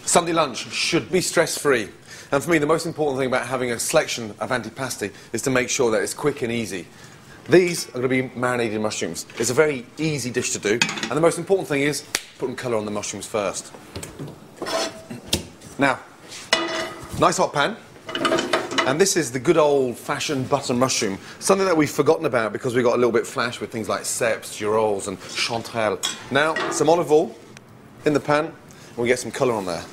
Sunday lunch should be stress-free. And for me, the most important thing about having a selection of antipasti is to make sure that it's quick and easy. These are going to be marinated mushrooms. It's a very easy dish to do. And the most important thing is putting colour on the mushrooms first. Now, nice hot pan. And this is the good old-fashioned butter mushroom, something that we've forgotten about because we got a little bit flash with things like ceps, girolles and chanterelle. Now, some olive oil in the pan, and we get some colour on there.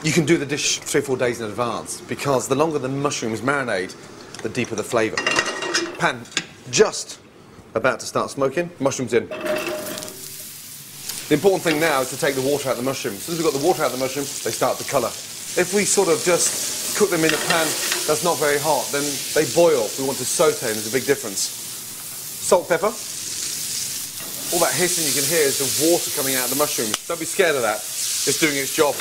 You can do the dish 3 or 4 days in advance because the longer the mushrooms marinate, the deeper the flavour. Pan just about to start smoking, mushrooms in. The important thing now is to take the water out of the mushrooms. As soon as we've got the water out of the mushrooms, they start to colour. If we sort of just cook them in a pan that's not very hot, then they boil. We want to saute, and there's a big difference. Salt, pepper. All that hissing you can hear is the water coming out of the mushrooms. Don't be scared of that. It's doing its job.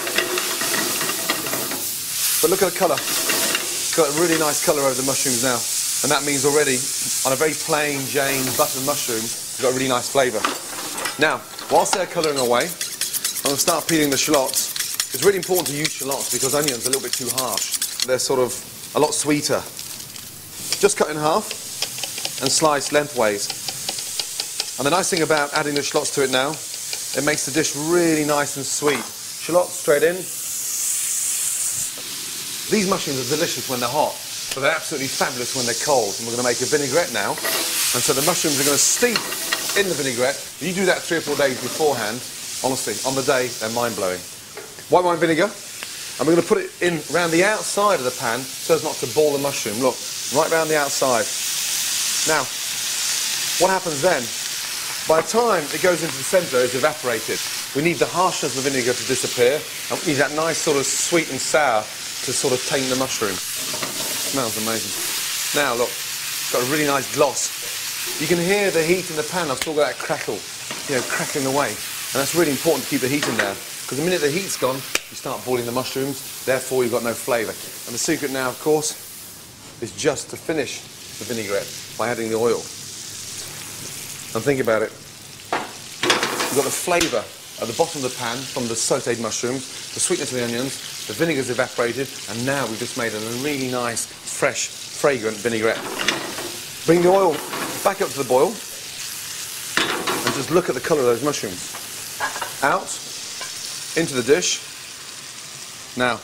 But look at the colour. It's got a really nice colour over the mushrooms now. And that means already, on a very plain Jane buttered mushroom, it's got a really nice flavour. Now, whilst they're colouring away, I'm going to start peeling the shallots. It's really important to use shallots because onions are a little bit too harsh. They're sort of a lot sweeter. Just cut in half and slice lengthways. And the nice thing about adding the shallots to it now, it makes the dish really nice and sweet. Shallots straight in. These mushrooms are delicious when they're hot, but they're absolutely fabulous when they're cold. And we're going to make a vinaigrette now. And so the mushrooms are going to steep in the vinaigrette. If you do that 3 or 4 days beforehand, honestly, on the day, they're mind-blowing. White wine vinegar. And we're going to put it in around the outside of the pan so as not to ball the mushroom. Look, right around the outside. Now, what happens then? By the time it goes into the centre, it's evaporated. We need the harshness of the vinegar to disappear, and we need that nice sort of sweet and sour to sort of taint the mushroom. Smells amazing. Now, look, it's got a really nice gloss. You can hear the heat in the pan. I've still got that crackle, crackling away. And that's really important to keep the heat in there. Because the minute the heat's gone, you start boiling the mushrooms, therefore you've got no flavour. And the secret now, of course, is just to finish the vinaigrette by adding the oil. And think about it. You've got the flavour at the bottom of the pan from the sautéed mushrooms, the sweetness of the onions, the vinegar's evaporated, and now we've just made a really nice, fresh, fragrant vinaigrette. Bring the oil back up to the boil, and just look at the colour of those mushrooms. Out, into the dish. Now,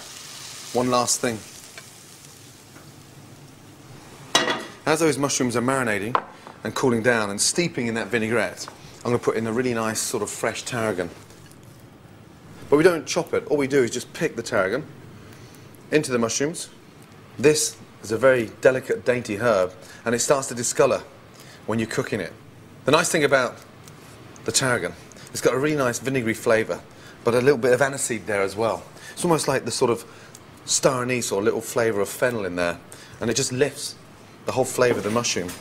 one last thing. As those mushrooms are marinating and cooling down and steeping in that vinaigrette, I'm going to put in a really nice sort of fresh tarragon. But we don't chop it. All we do is just pick the tarragon into the mushrooms. This is a very delicate, dainty herb, and it starts to discolour when you're cooking it. The nice thing about the tarragon, it's got a really nice vinegary flavour, but a little bit of aniseed there as well. It's almost like the sort of star anise or a little flavour of fennel in there, and it just lifts the whole flavour of the mushroom.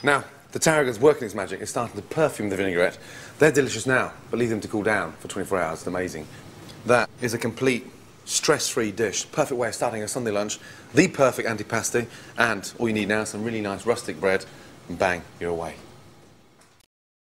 Now, the tarragon's working its magic. It's starting to perfume the vinaigrette. They're delicious now, but leave them to cool down for 24 hours. It's amazing. That is a complete stress-free dish. Perfect way of starting a Sunday lunch. The perfect antipasti. And all you need now is some really nice rustic bread. And bang, you're away.